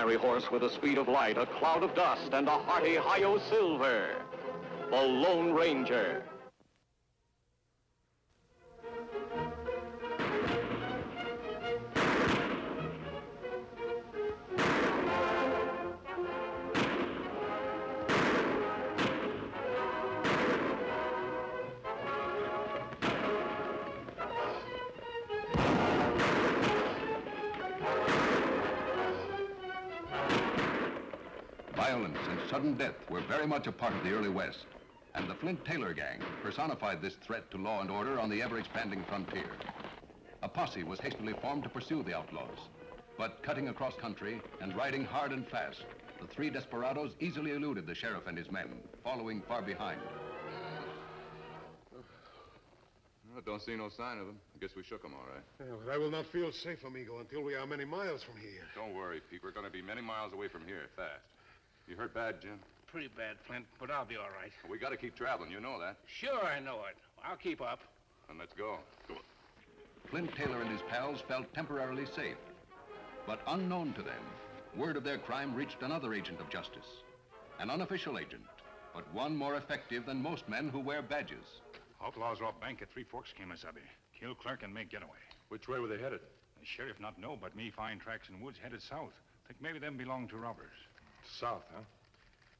fiery horse with the speed of light, a cloud of dust, and a hearty hi-yo silver. The Lone Ranger. Violence and sudden death were very much a part of the early West, and the Flint Taylor gang personified this threat to law and order on the ever-expanding frontier. A posse was hastily formed to pursue the outlaws, but cutting across country and riding hard and fast, the three desperados easily eluded the sheriff and his men, following far behind. Well, don't see no sign of them. I guess we shook them all right. Yeah, but I will not feel safe, amigo, until we are many miles from here. Don't worry, Pete. We're going to be many miles away from here, fast. You hurt bad, Jim? Pretty bad, Flint, but I'll be all right. Well, we got to keep traveling. You know that. Sure, I know it. I'll keep up. Then let's go. Go on. Flint Taylor and his pals felt temporarily safe. But unknown to them, word of their crime reached another agent of justice. An unofficial agent, but one more effective than most men who wear badges. Outlaws rob bank at Three Forks, Kemo Sabe. Kill clerk and make getaway. Which way were they headed? The sheriff not know, but me find tracks in woods headed south. Think maybe them belong to robbers. South, huh?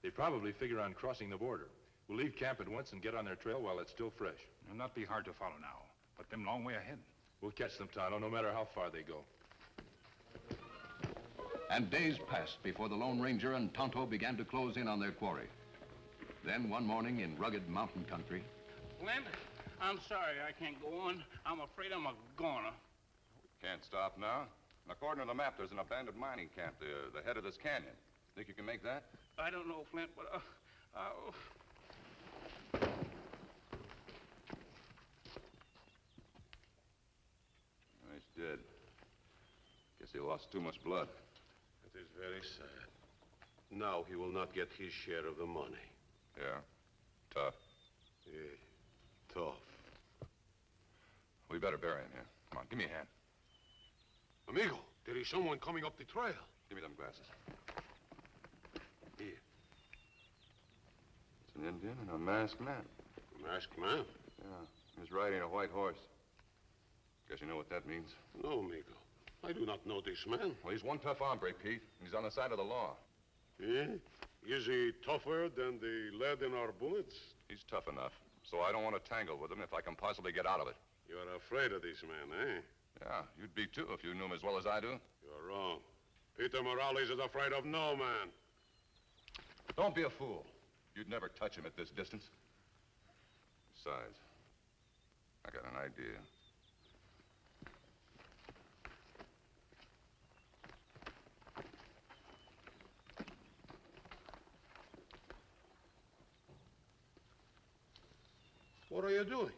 They probably figure on crossing the border. We'll leave camp at once and get on their trail while it's still fresh. It'll not be hard to follow now, but them long way ahead. We'll catch them, Tonto, no matter how far they go. And days passed before the Lone Ranger and Tonto began to close in on their quarry. Then one morning in rugged mountain country... Flint, I'm sorry I can't go on. I'm afraid I'm a goner. Can't stop now. And according to the map, there's an abandoned mining camp the head of this canyon. Think you can make that? I don't know, Flint, but He's dead. Guess he lost too much blood. It is very sad. Now he will not get his share of the money. Yeah? Tough. Yeah, tough. We better bury him here. Come on, give me a hand. Amigo, there is someone coming up the trail. Give me them glasses. Here. It's an Indian and a masked man. A masked man? Yeah, he's riding a white horse. Guess you know what that means. No, amigo. I do not know this man. Well, he's one tough hombre, Pete. He's on the side of the law. Yeah? Is he tougher than the lead in our bullets? He's tough enough, so I don't want to tangle with him if I can possibly get out of it. You are afraid of this man, eh? Yeah, you'd be too if you knew him as well as I do. You're wrong. Peter Morales is afraid of no man. Don't be a fool. You'd never touch him at this distance. Besides, I got an idea. What are you doing?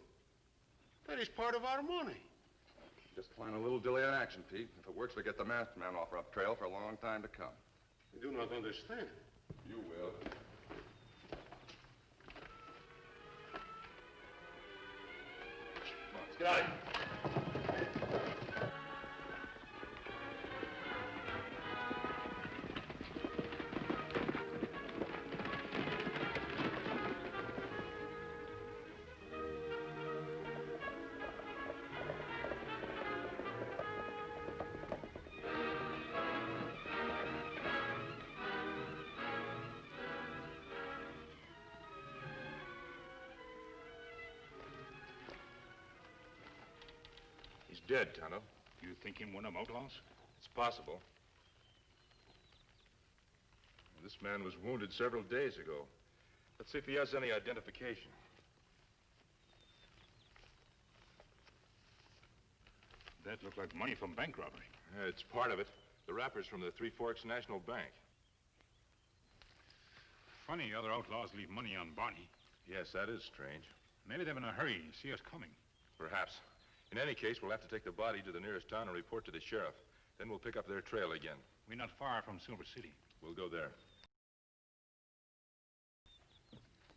That is part of our money. Just plan a little delay in action, Pete. If it works, we get the masked man off our trail for a long time to come. I do not understand. You will. Come on, let's get out of here. He's dead, Tonto. You think him one of them outlaws? It's possible. This man was wounded several days ago. Let's see if he has any identification. That looked like money from bank robbery. It's part of it. The wrapper's from the Three Forks National Bank. Funny other outlaws leave money on Barney. Yes, that is strange. Maybe they're in a hurry and see us coming. Perhaps. In any case, we'll have to take the body to the nearest town and report to the sheriff. Then we'll pick up their trail again. We're not far from Silver City. We'll go there.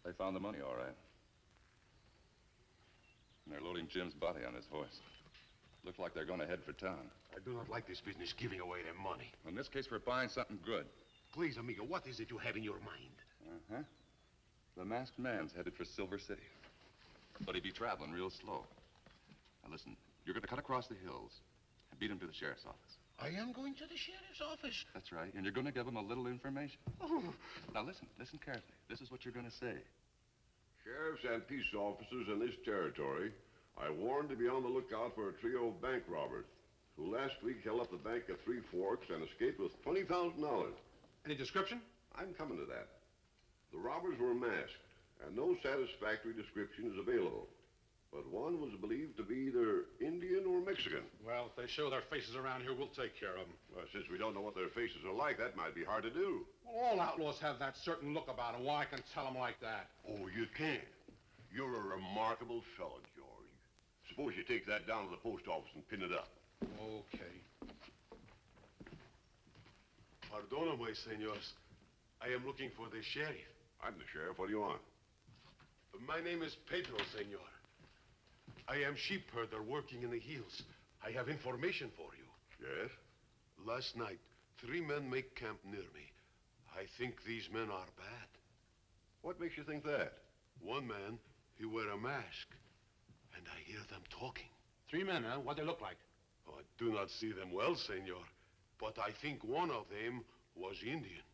They found the money, all right. And they're loading Jim's body on his horse. Looks like they're going to head for town. I do not like this business giving away their money. In this case, we're buying something good. Please, amigo, what is it you have in your mind? Uh-huh. The masked man's headed for Silver City. But he'd be traveling real slow. Now, listen, you're going to cut across the hills and beat him to the sheriff's office. I am going to the sheriff's office. That's right, and you're going to give him a little information. Oh. Now, listen carefully. This is what you're going to say. Sheriffs and peace officers in this territory are warned to be on the lookout for a trio of bank robbers who last week held up the bank at Three Forks and escaped with $20,000. Any description? I'm coming to that. The robbers were masked, and no satisfactory description is available. But one was believed to be either Indian or Mexican. Well, if they show their faces around here, we'll take care of them. Well, since we don't know what their faces are like, that might be hard to do. Well, all outlaws have that certain look about them. Why I can tell them like that? Oh, you can. You're a remarkable fellow, George. Suppose you take that down to the post office and pin it up. Okay. Pardóname, senors. I am looking for the sheriff. I'm the sheriff. What do you want? My name is Pedro, senor. I am sheep herder working in the hills. I have information for you. Yes? Last night, 3 men make camp near me. I think these men are bad. What makes you think that? One man, he wear a mask, and I hear them talking. 3 men, huh? What they look like? Oh, I do not see them well, senor, but I think one of them was Indian.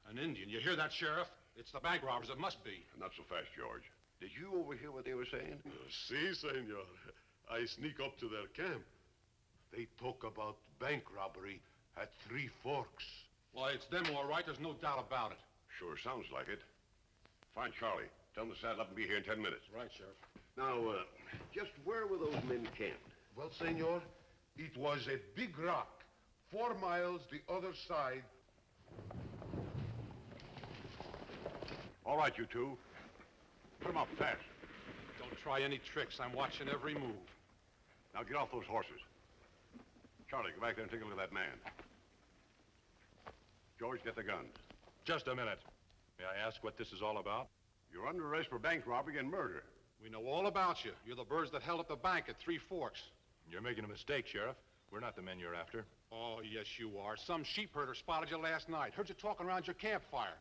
An Indian. You hear that, Sheriff? It's the bank robbers. It must be. Not so fast, George. Did you overhear what they were saying? Si, senor. I sneak up to their camp. They talk about bank robbery at Three Forks. Why, it's them all right. There's no doubt about it. Sure sounds like it. Find Charlie. Tell him to saddle up and be here in 10 minutes. Right, Sheriff. Now, just where were those men camped? Well, senor, it was a big rock, 4 miles the other side. All right, you two. Put them up fast. Don't try any tricks. I'm watching every move. Now get off those horses. Charlie, go back there and take a look at that man. George, get the guns. Just a minute. May I ask what this is all about? You're under arrest for bank robbery and murder. We know all about you. You're the birds that held up the bank at Three Forks. You're making a mistake, Sheriff. We're not the men you're after. Oh, yes, you are. Some sheep herder spotted you last night. Heard you talking around your campfire.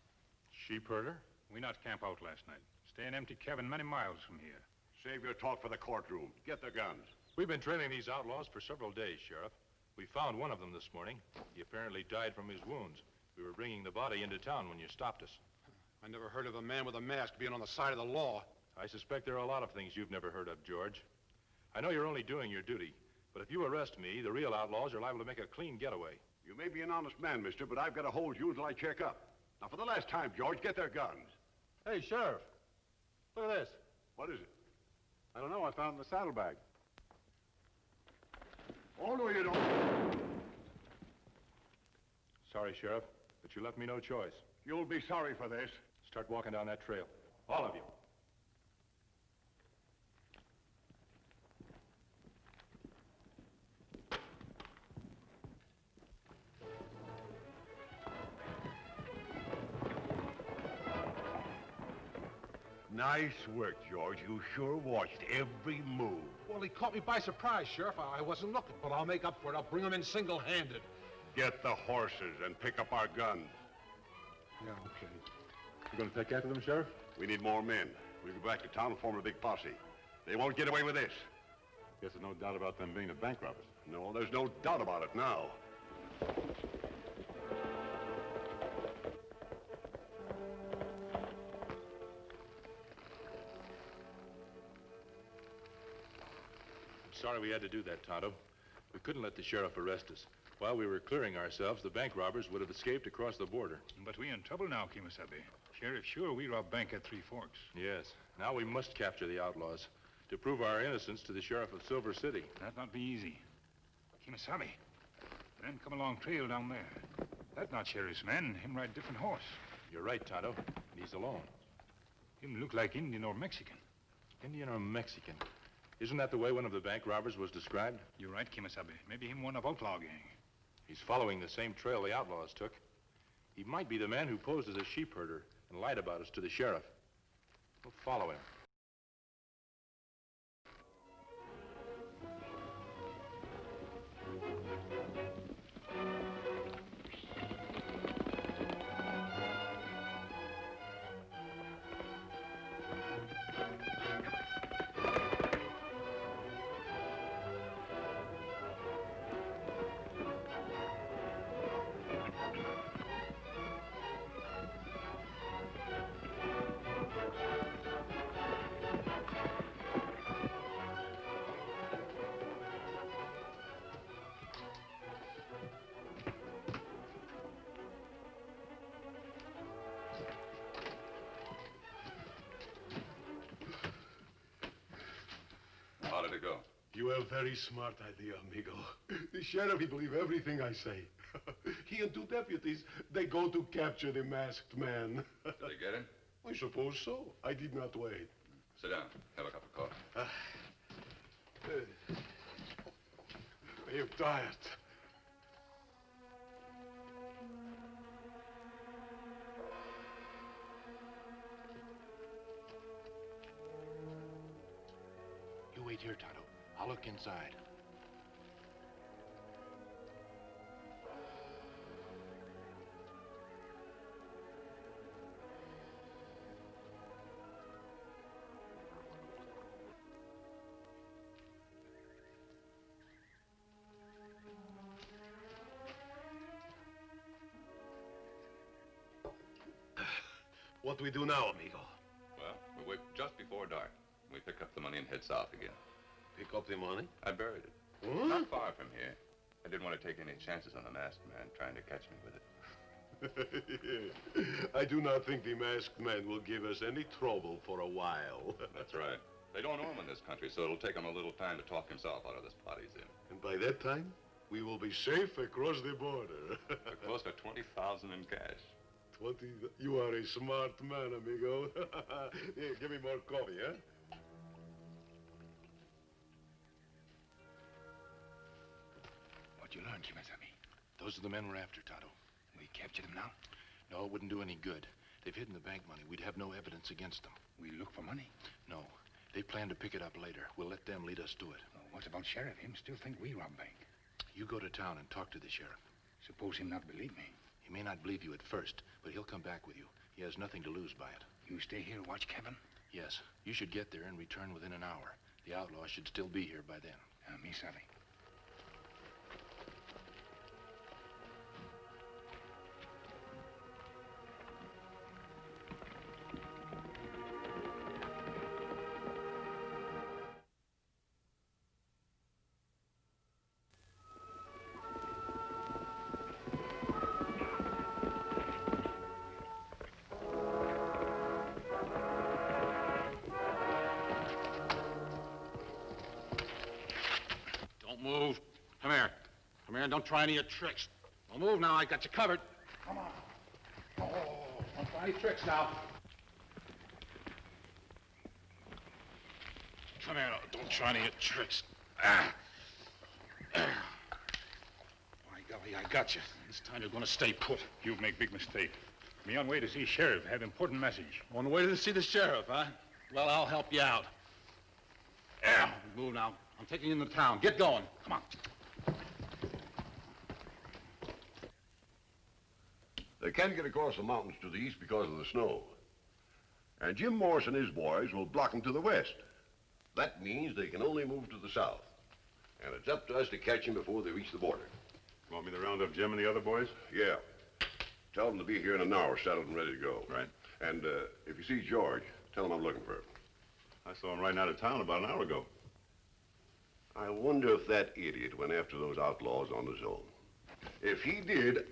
Sheep herder? We not camp out last night. Stay in empty cabin many miles from here. Save your talk for the courtroom. Get the guns. We've been trailing these outlaws for several days, Sheriff. We found one of them this morning. He apparently died from his wounds. We were bringing the body into town when you stopped us. I never heard of a man with a mask being on the side of the law. I suspect there are a lot of things you've never heard of, George. I know you're only doing your duty, but if you arrest me, the real outlaws are liable to make a clean getaway. You may be an honest man, mister, but I've got to hold you until I check up. Now, for the last time, George, get their guns. Hey, Sheriff. Look at this. What is it? I don't know. I found it in the saddlebag. Oh, no, you don't. Sorry, Sheriff, but you left me no choice. You'll be sorry for this. Start walking down that trail. All of you. Nice work, George. You sure watched every move. Well, he caught me by surprise, Sheriff. I wasn't looking, but I'll make up for it. I'll bring him in single-handed. Get the horses and pick up our guns. Yeah, okay. You gonna take after them, Sheriff? We need more men. We'll go back to town and form a big posse. They won't get away with this. Guess there's no doubt about them being the bank robbers. No, there's no doubt about it now. Sorry we had to do that, Tonto. We couldn't let the sheriff arrest us. While we were clearing ourselves, the bank robbers would have escaped across the border. But we in trouble now, Kemo Sabe. Sheriff, sure, we robbed bank at Three Forks. Yes. Now we must capture the outlaws to prove our innocence to the sheriff of Silver City. That not be easy. Kemo Sabe, men come along trail down there. That not sheriff's men. Him ride different horse. You're right, Tonto. And he's alone. Him look like Indian or Mexican. Indian or Mexican? Isn't that the way one of the bank robbers was described? You're right, Kemo Sabe. Maybe him one of outlaw gang. He's following the same trail the outlaws took. He might be the man who posed as a sheep herder and lied about us to the sheriff. We'll follow him. You have a very smart idea, amigo. The sheriff, he believe everything I say. He and two deputies, they go to capture the masked man. Did they get him? I suppose so. I did not wait. Sit down. Have a cup of coffee. I am tired. You wait here, Tonto. I'll look inside. What do we do now, amigo? Well, we wait just before dark. We pick up the money and head south again. Pick up the money? I buried it. Huh? Not far from here. I didn't want to take any chances on the masked man trying to catch me with it. I do not think the masked man will give us any trouble for a while. That's right. They don't know him in this country, so it'll take him a little time to talk himself out of this plot he's in. And by that time, we will be safe across the border. Close to 20,000 in cash. 20? You are a smart man, amigo. Here, give me more coffee, huh? What you learn, Kemo Sabe? Those are the men we're after, Tonto. We capture them now? No, it wouldn't do any good. They've hidden the bank money. We'd have no evidence against them. We look for money? No. They plan to pick it up later. We'll let them lead us to it. Oh, what about Sheriff? Him still think we rob bank. You go to town and talk to the sheriff. Suppose him not believe me. He may not believe you at first, but he'll come back with you. He has nothing to lose by it. You stay here, watch Kevin? Yes. You should get there and return within an hour. The outlaws should still be here by then. Me sorry. Move. Come here. Come here and don't try any of your tricks. Don't move now. I got you covered. Come on. Oh, don't try any tricks now. Come here. Don't try any of your tricks. My golly, I got you. This time you're going to stay put. You make big mistake. Me on way to see Sheriff. Have important message. On the way to see the sheriff, huh? Well, I'll help you out. Move now. I'm taking you into town. Get going. Come on. They can't get across the mountains to the east because of the snow. And Jim Morris and his boys will block them to the west. That means they can only move to the south. And it's up to us to catch them before they reach the border. You want me to round up Jim and the other boys? Yeah. Tell them to be here in an hour, saddled and ready to go. Right. And if you see George, tell him I'm looking for him. I saw him riding out of town about an hour ago. I wonder if that idiot went after those outlaws on his own. If he did...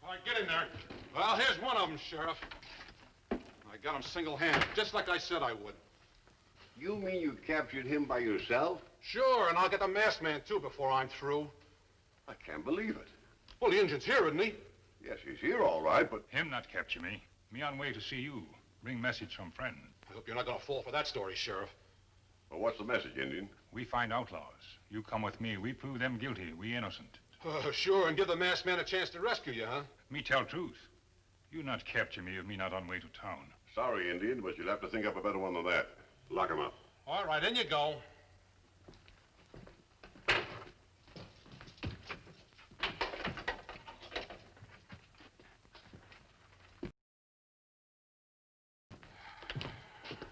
All right, get in there. Well, here's one of them, Sheriff. I got him single-handed, just like I said I would. You mean you captured him by yourself? Sure, and I'll get the masked man, too, before I'm through. I can't believe it. Well, the Injun's here, isn't he? Yes, he's here all right, but... Him not capture me. Me on way to see you. Bring message from friend. I hope you're not going to fall for that story, Sheriff. Well, what's the message, Indian? We find outlaws. You come with me. We prove them guilty. We innocent. Sure, and give the masked man a chance to rescue you, huh? Me tell truth. You not capture me if me not on way to town. Sorry, Indian, but you'll have to think up a better one than that. Lock him up. All right, in you go.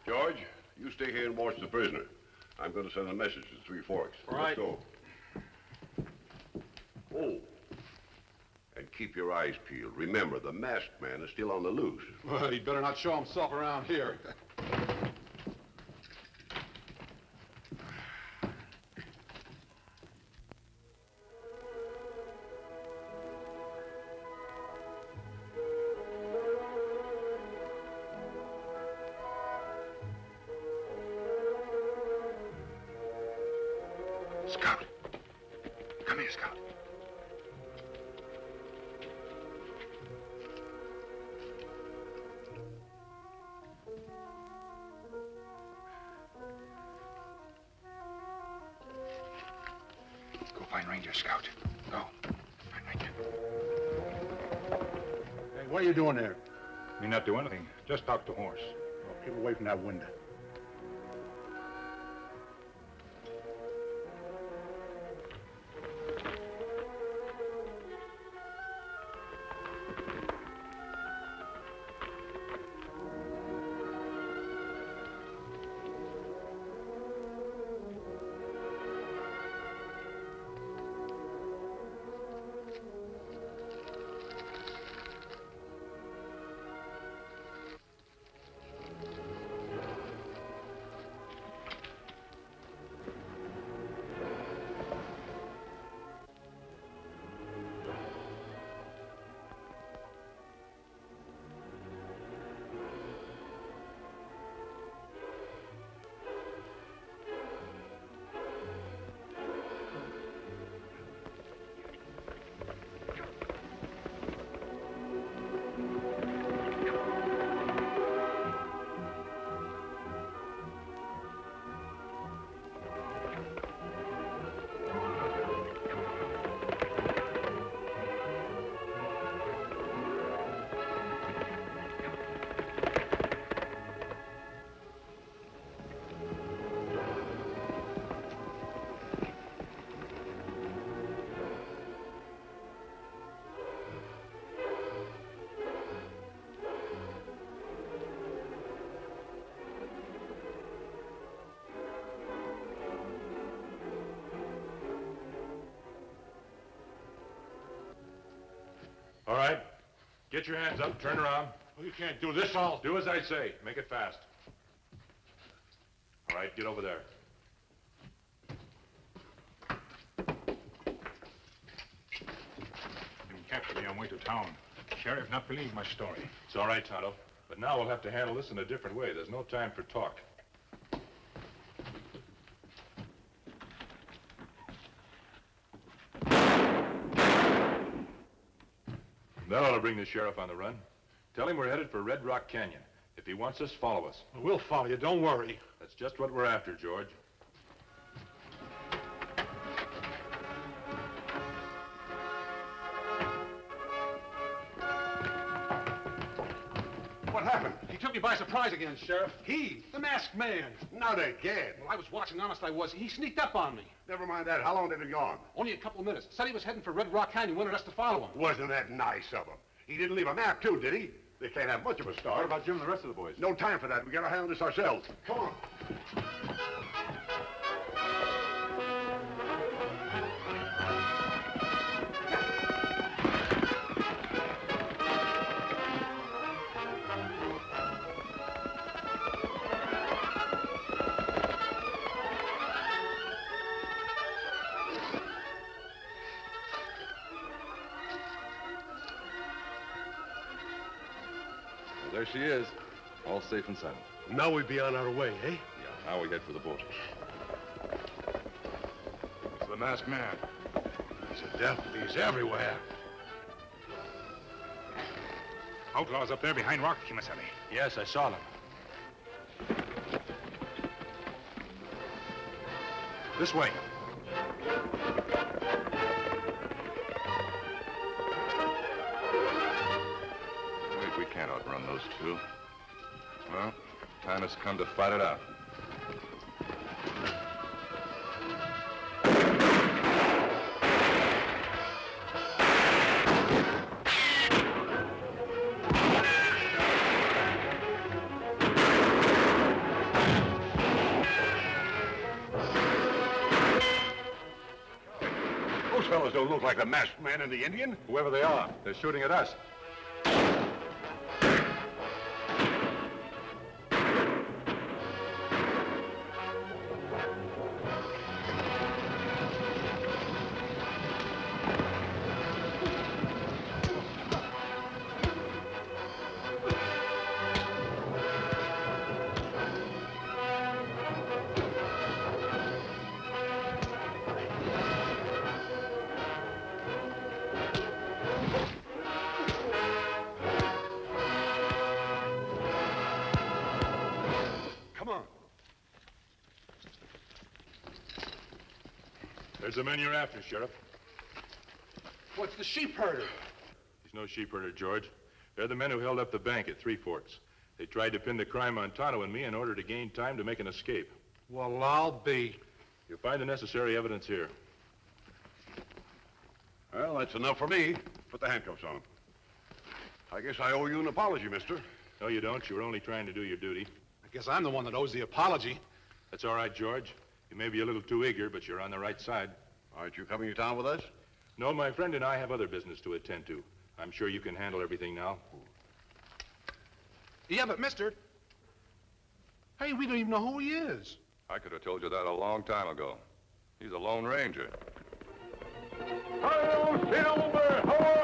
George, you stay here and watch the prisoner. I'm going to send a message to Three Forks. All right. Let's go. Oh. And keep your eyes peeled. Remember, the masked man is still on the loose. Well, he'd better not show himself around here. Scout. Come here, Scout. Go find Ranger, Scout. Go. Find Ranger. Hey, what are you doing there? Me not do anything. Just talk to horse. Oh, keep away from that window. All right. Get your hands up. Turn around. Well, you can't do this all. Do as I say. Make it fast. All right, get over there. You captured me on way to town. Sheriff not believe my story. It's all right, Tonto. But now we'll have to handle this in a different way. There's no time for talk. That ought to bring the sheriff on the run. Tell him we're headed for Red Rock Canyon. If he wants us, follow us. We'll follow you, don't worry. That's just what we're after, George. What happened? He took me by surprise again, Sheriff. He, the masked man. Not again. Well, I was watching, honest I was. He sneaked up on me. Never mind that. How long had he been gone? Only a couple of minutes. Said he was heading for Red Rock Canyon, wanted us to follow him. Wasn't that nice of him? He didn't leave a map, too, did he? They can't have much of a start. What about Jim and the rest of the boys? No time for that. We gotta handle this ourselves. Come on. There she is, all safe and sound. Now we be on our way, eh? Yeah, now we head for the boat. It's the masked man. He's a devil. He's everywhere. Outlaws up there behind rock, Kemo Sabe. Yes, I saw them. This way. We can't outrun those two. Well, time has come to fight it out. Those fellows don't look like the masked man and the Indian. Whoever they are, they're shooting at us. There's the men you're after, Sheriff. What's the sheep herder? He's no sheep herder, George. They're the men who held up the bank at Three Forks. They tried to pin the crime on Tonto and me in order to gain time to make an escape. Well, I'll be. You'll find the necessary evidence here. Well, that's enough for me. Put the handcuffs on him. I guess I owe you an apology, mister. No, you don't. You were only trying to do your duty. I guess I'm the one that owes the apology. That's all right, George. You may be a little too eager, but you're on the right side. Aren't you coming to town with us? No, my friend and I have other business to attend to. I'm sure you can handle everything now. Yeah, but mister... Hey, we don't even know who he is. I could have told you that a long time ago. He's a Lone Ranger. Silver!